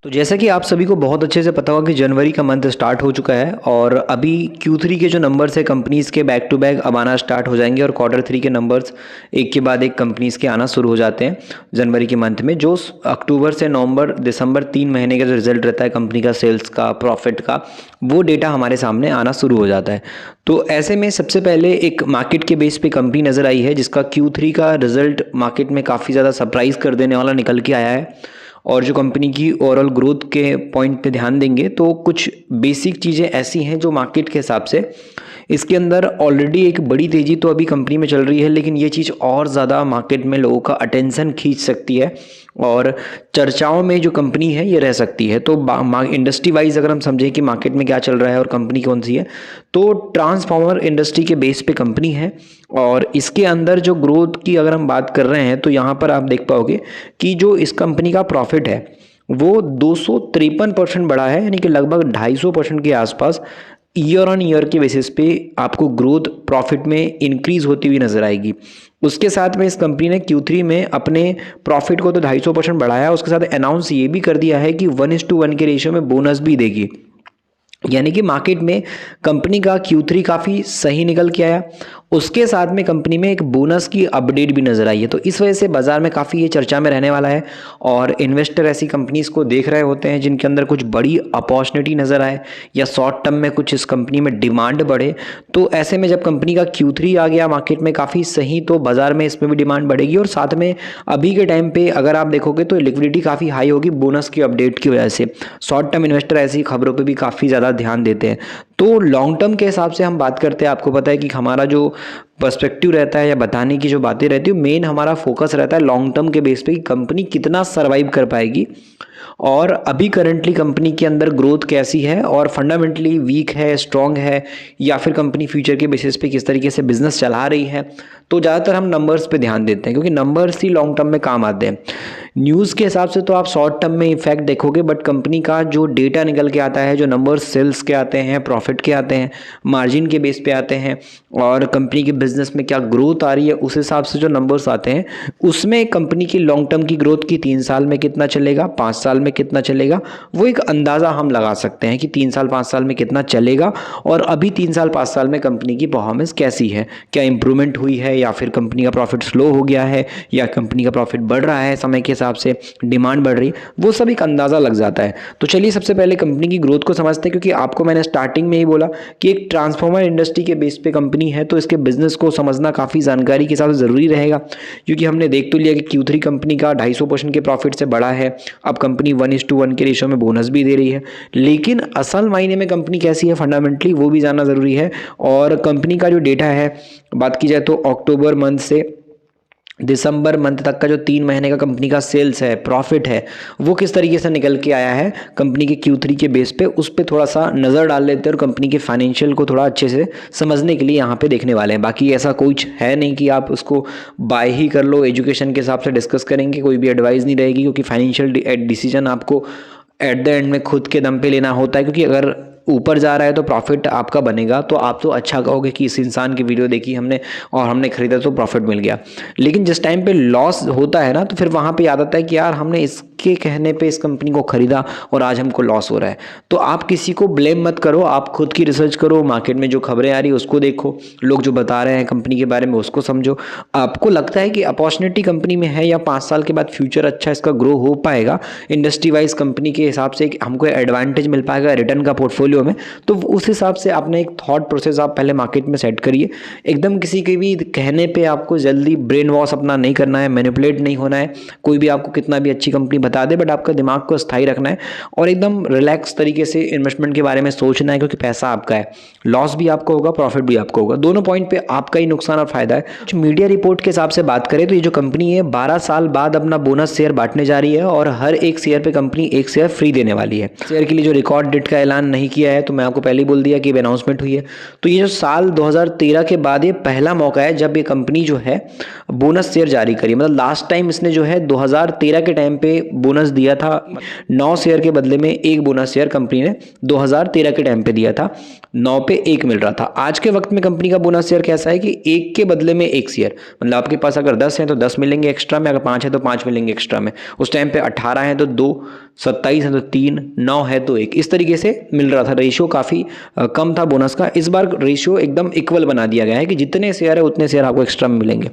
तो जैसा कि आप सभी को बहुत अच्छे से पता होगा कि जनवरी का मंथ स्टार्ट हो चुका है और अभी Q3 के जो नंबर्स है कंपनीज़ के बैक टू बैक अब आना स्टार्ट हो जाएंगे और क्वार्टर 3 के नंबर्स एक के बाद एक कंपनीज़ के आना शुरू हो जाते हैं जनवरी के मंथ में। जो अक्टूबर से नवंबर दिसंबर 3 महीने का जो रिजल्ट रहता है कंपनी का, सेल्स का, प्रॉफिट का, वो डेटा हमारे सामने आना शुरू हो जाता है। तो ऐसे में सबसे पहले एक मार्केट के बेस पे कंपनी नज़र आई है जिसका Q3 का रिजल्ट मार्केट में काफ़ी ज़्यादा सरप्राइज़ कर देने वाला निकल के आया है। और जो कंपनी की ओवरऑल ग्रोथ के पॉइंट पे ध्यान देंगे तो कुछ बेसिक चीज़ें ऐसी हैं जो मार्केट के हिसाब से इसके अंदर ऑलरेडी एक बड़ी तेज़ी तो अभी कंपनी में चल रही है, लेकिन ये चीज़ और ज़्यादा मार्केट में लोगों का अटेंशन खींच सकती है और चर्चाओं में जो कंपनी है ये रह सकती है। तो इंडस्ट्री वाइज अगर हम समझें कि मार्केट में क्या चल रहा है और कंपनी कौन सी है, तो ट्रांसफार्मर इंडस्ट्री के बेस पे कंपनी है और इसके अंदर जो ग्रोथ की अगर हम बात कर रहे हैं तो यहाँ पर आप देख पाओगे कि जो इस कंपनी का प्रॉफिट है वो 253% बढ़ा है, यानी कि लगभग 250% के आसपास ईयर ऑन ईयर के बेसिस पे आपको ग्रोथ प्रॉफिट में इंक्रीज होती हुई नजर आएगी। उसके साथ में इस कंपनी ने Q3 में अपने प्रॉफिट को तो 250% बढ़ाया, उसके साथ अनाउंस ये भी कर दिया है कि 1:1 के रेशियो में बोनस भी देगी। यानी कि मार्केट में कंपनी का Q3 काफ़ी सही निकल के आया। उसके साथ में कंपनी में एक बोनस की अपडेट भी नज़र आई है, तो इस वजह से बाज़ार में काफ़ी ये चर्चा में रहने वाला है और इन्वेस्टर ऐसी कंपनीज़ को देख रहे होते हैं जिनके अंदर कुछ बड़ी अपॉर्चुनिटी नज़र आए या शॉर्ट टर्म में कुछ इस कंपनी में डिमांड बढ़े। तो ऐसे में जब कंपनी का Q3 आ गया मार्केट में काफ़ी सही, तो बाज़ार में इसमें भी डिमांड बढ़ेगी और साथ में अभी के टाइम पे अगर आप देखोगे तो लिक्विडिटी काफ़ी हाई होगी बोनस की अपडेट की वजह से। शॉर्ट टर्म इन्वेस्टर ऐसी खबरों पर भी काफ़ी ज़्यादा ध्यान देते हैं। तो लॉन्ग टर्म के हिसाब से हम बात करते हैं, आपको पता है कि हमारा जो पर्सपेक्टिव रहता है या बताने की जो बातें रहती है, मेन हमारा फोकस रहता है लॉन्ग टर्म के बेस पे कि कंपनी कितना सर्वाइव कर पाएगी और अभी करंटली कंपनी के अंदर ग्रोथ कैसी है और फंडामेंटली वीक है, स्ट्रांग है, या फिर कंपनी फ्यूचर के बेसिस पे किस तरीके से बिजनेस चला रही है। तो ज़्यादातर हम नंबर्स पे ध्यान देते हैं क्योंकि नंबर्स ही लॉन्ग टर्म में काम आते हैं। न्यूज़ के हिसाब से तो आप शॉर्ट टर्म में इफेक्ट देखोगे, बट कंपनी का जो डेटा निकल के आता है, जो नंबर्स सेल्स के आते हैं, प्रॉफिट के आते हैं, मार्जिन के बेस पे आते हैं और कंपनी के बिजनेस में क्या ग्रोथ आ रही है, उस हिसाब से जो नंबर्स आते हैं उसमें कंपनी की लॉन्ग टर्म की ग्रोथ की 3 साल में कितना चलेगा, 5 साल में कितना चलेगा, वो एक अंदाज़ा हम लगा सकते हैं कि 3 साल 5 साल में कितना चलेगा और अभी 3 साल 5 साल में कंपनी की परफॉर्मेंस कैसी है, क्या इंप्रूवमेंट हुई है या फिर कंपनी का प्रॉफिट स्लो हो गया है या कंपनी का प्रॉफिट बढ़ रहा है, समय के हिसाब से डिमांड बढ़ रही, वो सब एक अंदाज़ा लग जाता है। तो चलिए सबसे पहले कंपनी की ग्रोथ को समझते हैं, क्योंकि आपको मैंने स्टार्टिंग में ही बोला कि एक ट्रांसफॉर्मर इंडस्ट्री के बेस पे कंपनी है तो इसके बिजनेस को समझना काफ़ी जानकारी के साथ ज़रूरी रहेगा। क्योंकि हमने देख तो लिया कि Q3 कंपनी का 250% के प्रॉफिट से बढ़ा है, अब कंपनी 1:1 के रेशियो में बोनस भी दे रही है, लेकिन असल मायने में कंपनी कैसी है फंडामेंटली वो भी जानना ज़रूरी है। और कंपनी का जो डेटा है, बात की जाए तो अक्टूबर मंथ से दिसंबर मंथ तक का जो 3 महीने का कंपनी का सेल्स है, प्रॉफिट है, वो किस तरीके से निकल के आया है कंपनी के Q3 के बेस पे, उस पर थोड़ा सा नज़र डाल लेते हैं और कंपनी के फाइनेंशियल को थोड़ा अच्छे से समझने के लिए यहाँ पे देखने वाले हैं। बाकी ऐसा कुछ है नहीं कि आप उसको बाय ही कर लो, एजुकेशन के हिसाब से डिस्कस करेंगे, कोई भी एडवाइस नहीं रहेगी, क्योंकि फाइनेंशियल डिसीजन आपको एट द एंड में खुद के दम पे लेना होता है। क्योंकि अगर ऊपर जा रहा है तो प्रॉफिट आपका बनेगा, तो आप तो अच्छा कहोगे कि इस इंसान की वीडियो देखी हमने और हमने खरीदा तो प्रॉफिट मिल गया। लेकिन जिस टाइम पे लॉस होता है ना, तो फिर वहाँ पे याद आता है कि यार हमने इसके कहने पे इस कंपनी को खरीदा और आज हमको लॉस हो रहा है। तो आप किसी को ब्लेम मत करो, आप खुद की रिसर्च करो, मार्केट में जो खबरें आ रही है उसको देखो, लोग जो बता रहे हैं कंपनी के बारे में उसको समझो। आपको लगता है कि अपॉर्चुनिटी कंपनी में है या 5 साल के बाद फ्यूचर अच्छा इसका ग्रो हो पाएगा, इंडस्ट्री वाइज कंपनी के हिसाब से हमको एडवांटेज मिल पाएगा रिटर्न का पोर्टफोलियो में, तो उस हिसाब से आपने एक थॉट प्रोसेस आप पहले मार्केट में सेट करिए। एकदम किसी के भी कहने पे आपको जल्दी ब्रेन वॉश अपना नहीं करना है, मैनिपुलेट नहीं होना है। कोई भी आपको कितना भी अच्छी कंपनी बता दे, बट आपका दिमाग को स्थायी रखना है और एकदम रिलैक्स तरीके से इन्वेस्टमेंट के बारे में सोचना है, क्योंकि पैसा आपका है, लॉस भी आपको होगा, प्रॉफिट भी आपको होगा, दोनों पॉइंट पे आपका ही नुकसान और फायदा है। कुछ मीडिया रिपोर्ट के हिसाब से बात करें तो ये जो कंपनी है 12 साल बाद अपना बोनस शेयर बांटने जा रही है और हर एक शेयर पे कंपनी एक शेयर फ्री देने वाली है। शेयर के लिए जो रिकॉर्ड डेट का ऐलान नहीं किया है, तो मैं आपको पहले ही बोल दिया कि अनाउंसमेंट हुई है। तो ये जो साल 2013 के बाद ये पहला मौका है जब ये कंपनी जो है बोनस शेयर जारी करी। मतलब लास्ट टाइम इसने जो है 2013 के टाइम पे बोनस दिया था, 9 शेयर के बदले में 1 बोनस शेयर कंपनी ने 2013 के टाइम पे दिया था, 9 पे 1 मिल रहा था। आज के वक्त में कंपनी का बोनस शेयर कैसा है कि 1 के बदले में 1 शेयर, मतलब आपके पास अगर 10 है तो 10 मिलेंगे एक्स्ट्रा में, अगर 5 है तो 5 मिलेंगे एक्स्ट्रा में। उस टाइम पे 18 है तो 2, 27 है तो 3, 9 है तो 1, इस तरीके से मिल रहा था। रेशियो काफ़ी कम था बोनस का। इस बार रेशियो एकदम इक्वल बना दिया गया है कि जितने शेयर है उतने शेयर आपको एक्स्ट्रा में मिलेंगे।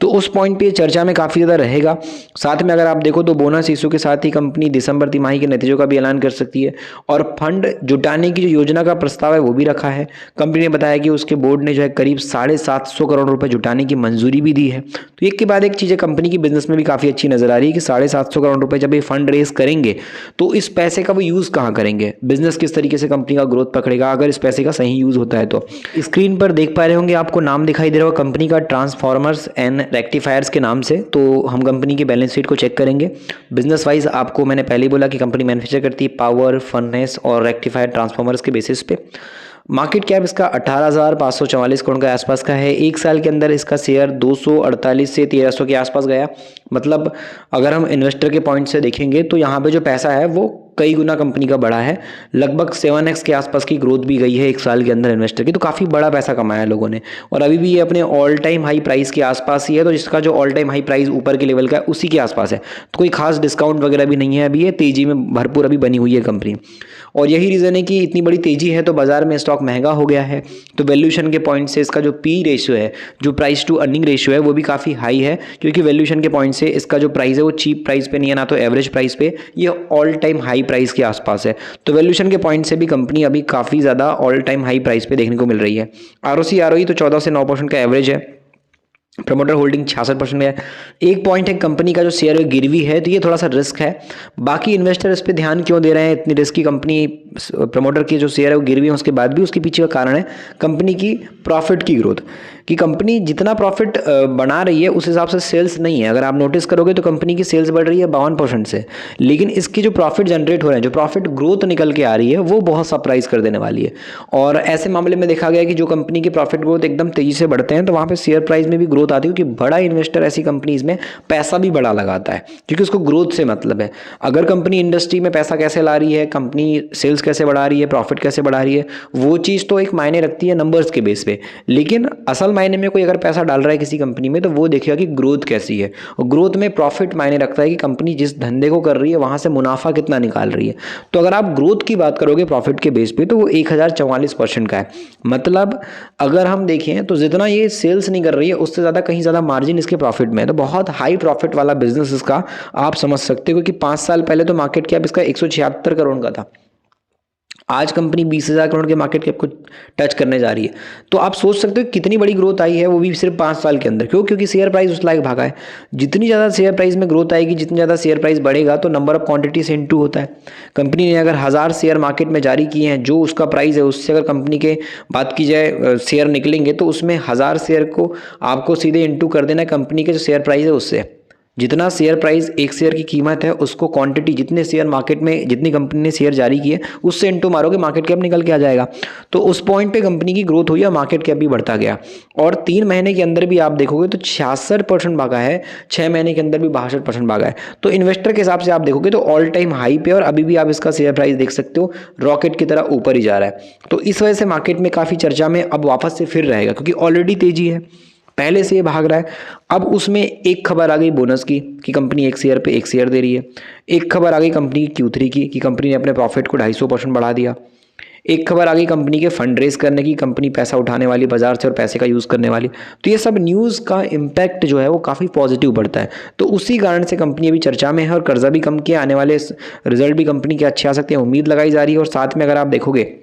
तो उस पॉइंट पे चर्चा में काफ़ी ज़्यादा रहेगा। साथ में अगर आप देखो तो बोनस इशू के साथ ही कंपनी दिसंबर तिमाही के नतीजों का भी ऐलान कर सकती है, और फंड जुटाने की जो योजना का प्रस्ताव है वो भी रखा है। कंपनी ने बताया कि उसके बोर्ड ने जो है करीब 750 करोड़ रुपए जुटाने की मंजूरी भी दी है। तो एक के बाद एक चीज़ें कंपनी की बिजनेस में भी काफ़ी अच्छी नजर आ रही है कि 750 करोड़ रुपए जब ये फंड रेज करेंगे तो इस पैसे का वो यूज़ कहाँ करेंगे, बिजनेस किस तरीके से कंपनी का ग्रोथ पकड़ेगा अगर इस पैसे का सही यूज़ होता है। तो स्क्रीन पर देख पा रहे होंगे, आपको नाम दिखाई दे रहा होगा कंपनी का, ट्रांसफॉर्मर्स एंड रेक्टिफायर्स के नाम से। तो हम कंपनी की बैलेंस शीट को चेक करेंगे। बिजनेस वाइज आपको मैंने पहले ही बोला कि कंपनी मैन्युफैक्चर करती है पावर, फर्नेस और रेक्टिफायर ट्रांसफॉर्मर्स के बेसिस पे। मार्केट कैप इसका 18,544 करोड़ के आसपास का है। एक साल के अंदर इसका शेयर 248 से 1300 के आसपास गया। मतलब अगर हम इन्वेस्टर के पॉइंट से देखेंगे तो यहाँ पे जो पैसा है वो कई गुना कंपनी का बढ़ा है। लगभग 7x के आसपास की ग्रोथ भी गई है एक साल के अंदर इन्वेस्टर की। तो काफ़ी बड़ा पैसा कमाया है लोगों ने, और अभी भी ये अपने ऑल टाइम हाई प्राइस के आसपास ही है। तो जिसका जो ऑल टाइम हाई प्राइस ऊपर के लेवल का है उसी के आसपास है, तो कोई खास डिस्काउंट वगैरह भी नहीं है। अभी ये तेजी में भरपूर अभी बनी हुई है कंपनी, और यही रीज़न है कि इतनी बड़ी तेजी है तो बाजार में स्टॉक महंगा हो गया है। तो वैल्यूएशन के पॉइंट से इसका जो पी रेशियो है, जो प्राइस टू अर्निंग रेशियो है, वो भी काफ़ी हाई है, क्योंकि वैल्यूएशन के पॉइंट से इसका जो प्राइस है वो चीप प्राइस पे नहीं है, ना तो एवरेज प्राइस पे, ये ऑल टाइम हाई प्राइस के आसपास है। तो वैल्यूएशन के पॉइंट से भी कंपनी अभी काफ़ी ज़्यादा ऑल टाइम हाई प्राइस पे देखने को मिल रही है। आरओसी आरओई तो 14 से 9% का एवरेज है। प्रमोटर होल्डिंग 66% है। एक पॉइंट है कंपनी का जो शेयर है गिरवी है, तो ये थोड़ा सा रिस्क है। बाकी इन्वेस्टर इस पे ध्यान क्यों दे रहे हैं, इतनी रिस्की कंपनी प्रमोटर की जो शेयर है वो गिरवी है, उसके बाद भी उसके पीछे का कारण है कंपनी की प्रॉफिट की ग्रोथ, कि कंपनी जितना प्रॉफिट बना रही है उस हिसाब से सेल्स नहीं है। अगर आप नोटिस करोगे तो कंपनी की सेल्स बढ़ रही है 52% से, लेकिन इसकी जो प्रॉफिट जनरेट हो रहे हैं, जो प्रॉफिट ग्रोथ निकल के आ रही है, वो बहुत सरप्राइज कर देने वाली है। और ऐसे मामले में देखा गया कि जो कंपनी की प्रॉफिट ग्रोथ एकदम तेजी से बढ़ते हैं तो वहाँ पे शेयर प्राइस में भी ग्रोथ आती है, क्योंकि बड़ा इन्वेस्टर ऐसी कंपनीज में पैसा भी बड़ा लगाता है, क्योंकि उसको ग्रोथ से मतलब है। अगर कंपनी इंडस्ट्री में पैसा कैसे ला रही है, कंपनी सेल्स कैसे बढ़ा रही है, प्रॉफिट कैसे बढ़ा रही है, वो चीज़ तो एक मायने रखती है नंबर्स के बेस पे, लेकिन असल मायने में कोई अगर पैसा डाल रहा है किसी कंपनी में तो वो देखेगा कि ग्रोथ कैसी है। और ग्रोथ में प्रॉफिट मायने रखता है कि कंपनी जिस धंधे को कर रही है वहां से मुनाफा कितना निकाल रही है। तो अगर आप ग्रोथ की बात करोगे प्रॉफिट के बेस पे तो वो 1044% का है। मतलब अगर हम देखें तो जितना ये सेल्स नहीं कर रही है उससे ज़्यादा कहीं ज़्यादा मार्जिन इसके प्रॉफिट में है। तो बहुत हाई प्रॉफिट वाला बिजनेस इसका आप समझ सकते हो, क्योंकि 5 साल पहले तो मार्केट कैप इसका 176 करोड़ का था। आज कंपनी 20,000 करोड़ के मार्केट कैप को टच करने जा रही है। तो आप सोच सकते हो कितनी बड़ी ग्रोथ आई है, वो भी सिर्फ 5 साल के अंदर। क्यों? क्योंकि शेयर प्राइस उस लायक भागा है। जितनी ज़्यादा शेयर प्राइस में ग्रोथ आएगी, जितनी ज़्यादा शेयर प्राइस बढ़ेगा, तो नंबर ऑफ क्वांटिटी से इनटू होता है। कंपनी ने अगर 1000 शेयर मार्केट में जारी किए हैं, जो उसका प्राइस है उससे अगर कंपनी के बात की जाए शेयर निकलेंगे, तो उसमें 1000 शेयर को आपको सीधे इनटू कर देना है कंपनी के जो शेयर प्राइस है उससे। जितना शेयर प्राइस एक शेयर की कीमत है उसको क्वांटिटी, जितने शेयर मार्केट में, जितनी कंपनी ने शेयर जारी किए उससे इनटू मारोगे, मार्केट कैप निकल के आ जाएगा। तो उस पॉइंट पे कंपनी की ग्रोथ हुई और मार्केट कैप भी बढ़ता गया। और 3 महीने के अंदर भी आप देखोगे तो 66% भागा है, 6 महीने के अंदर भी 62% भागा है। तो इन्वेस्टर के हिसाब से आप देखोगे तो ऑल टाइम हाई पे, और अभी भी आप इसका शेयर प्राइस देख सकते हो रॉकेट की तरह ऊपर ही जा रहा है। तो इस वजह से मार्केट में काफ़ी चर्चा में अब वापस से फिर रहेगा, क्योंकि ऑलरेडी तेजी है, पहले से ये भाग रहा है। अब उसमें एक खबर आ गई बोनस की कि कंपनी एक शेयर पे एक शेयर दे रही है। एक खबर आ गई कंपनी की Q3 की कि कंपनी ने अपने प्रॉफिट को 250% बढ़ा दिया। एक खबर आ गई कंपनी के फंड रेज करने की, कंपनी पैसा उठाने वाली बाजार से और पैसे का यूज़ करने वाली। तो ये सब न्यूज़ का इम्पैक्ट जो है वो काफ़ी पॉजिटिव बढ़ता है। तो उसी कारण से कंपनी अभी चर्चा में है और कर्जा भी कम किया, आने वाले रिजल्ट भी कंपनी के अच्छे आ सकते हैं, उम्मीद लगाई जा रही है। और साथ में अगर आप देखोगे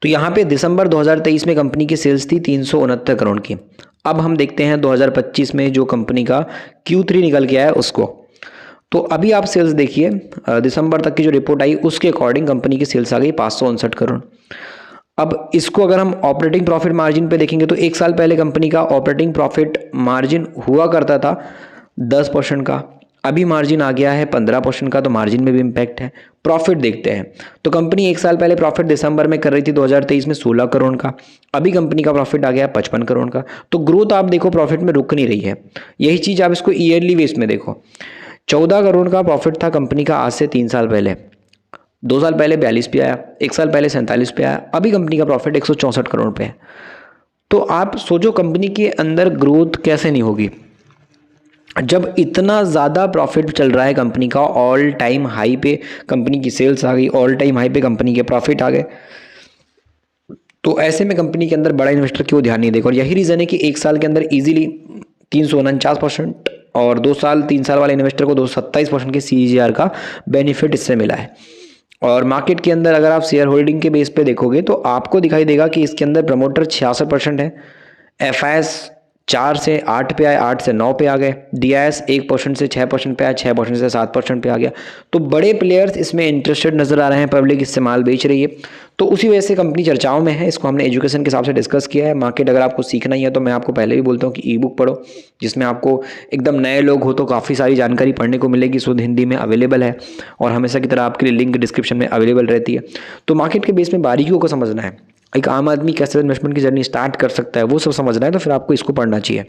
तो यहाँ पे दिसंबर 2023 में कंपनी की सेल्स थी 369 करोड़ की। अब हम देखते हैं 2025 में जो कंपनी का Q3 निकल के आया है उसको। तो अभी आप सेल्स देखिए, दिसंबर तक की जो रिपोर्ट आई उसके अकॉर्डिंग कंपनी की सेल्स आ गई 559 करोड़। अब इसको अगर हम ऑपरेटिंग प्रॉफिट मार्जिन पे देखेंगे तो एक साल पहले कंपनी का ऑपरेटिंग प्रॉफिट मार्जिन हुआ करता था 10% का, अभी मार्जिन आ गया है 15% का। तो मार्जिन में भी इम्पैक्ट है। प्रॉफिट देखते हैं तो कंपनी एक साल पहले प्रॉफिट दिसंबर में कर रही थी 2023 में 16 करोड़ का, अभी कंपनी का प्रॉफिट आ गया 55 करोड़ का। तो ग्रोथ आप देखो प्रॉफिट में रुक नहीं रही है। यही चीज़ आप इसको ईयरली बेस में देखो, 14 करोड़ का प्रॉफिट था कंपनी का आज से 3 साल पहले, 2 साल पहले 42 पे आया, 1 साल पहले 47 पे आया, अभी कंपनी का प्रॉफिट 164 करोड़ पे है। तो आप सोचो कंपनी के अंदर ग्रोथ कैसे नहीं होगी। जब इतना ज़्यादा प्रॉफिट चल रहा है कंपनी का, ऑल टाइम हाई पे कंपनी की सेल्स आ गई, ऑल टाइम हाई पे कंपनी के प्रॉफिट आ गए, तो ऐसे में कंपनी के अंदर बड़ा इन्वेस्टर क्यों ध्यान नहीं देगा। और यही रीज़न है कि 1 साल के अंदर इजीली 349% और 2 साल 3 साल वाले इन्वेस्टर को 227% के CAGR का बेनिफिट इससे मिला है। और मार्केट के अंदर अगर आप शेयर होल्डिंग के बेस पे देखोगे तो आपको दिखाई देगा कि इसके अंदर प्रमोटर 66% है, FIS 4 से 8 पे आए, 8 से 9 पे आ गए, DIS 1% से 6% पे आया, 6% से 7% पे आ गया। तो बड़े प्लेयर्स इसमें इंटरेस्टेड नज़र आ रहे हैं, पब्लिक इससे माल बेच रही है, तो उसी वजह से कंपनी चर्चाओं में है। इसको हमने एजुकेशन के हिसाब से डिस्कस किया है। मार्केट अगर आपको सीखना ही है तो मैं आपको पहले भी बोलता हूँ कि ई बुक पढ़ो, जिसमें आपको एकदम नए लोग हो तो काफ़ी सारी जानकारी पढ़ने को मिलेगी, शुद्ध हिंदी में अवेलेबल है और हमेशा की तरह आपके लिए लिंक डिस्क्रिप्शन में अवेलेबल रहती है। तो मार्केट के बेस में बारीकियों को समझना है, एक आम आदमी कैसे इन्वेस्टमेंट की जर्नी स्टार्ट कर सकता है वो सब समझना है, तो फिर आपको इसको पढ़ना चाहिए।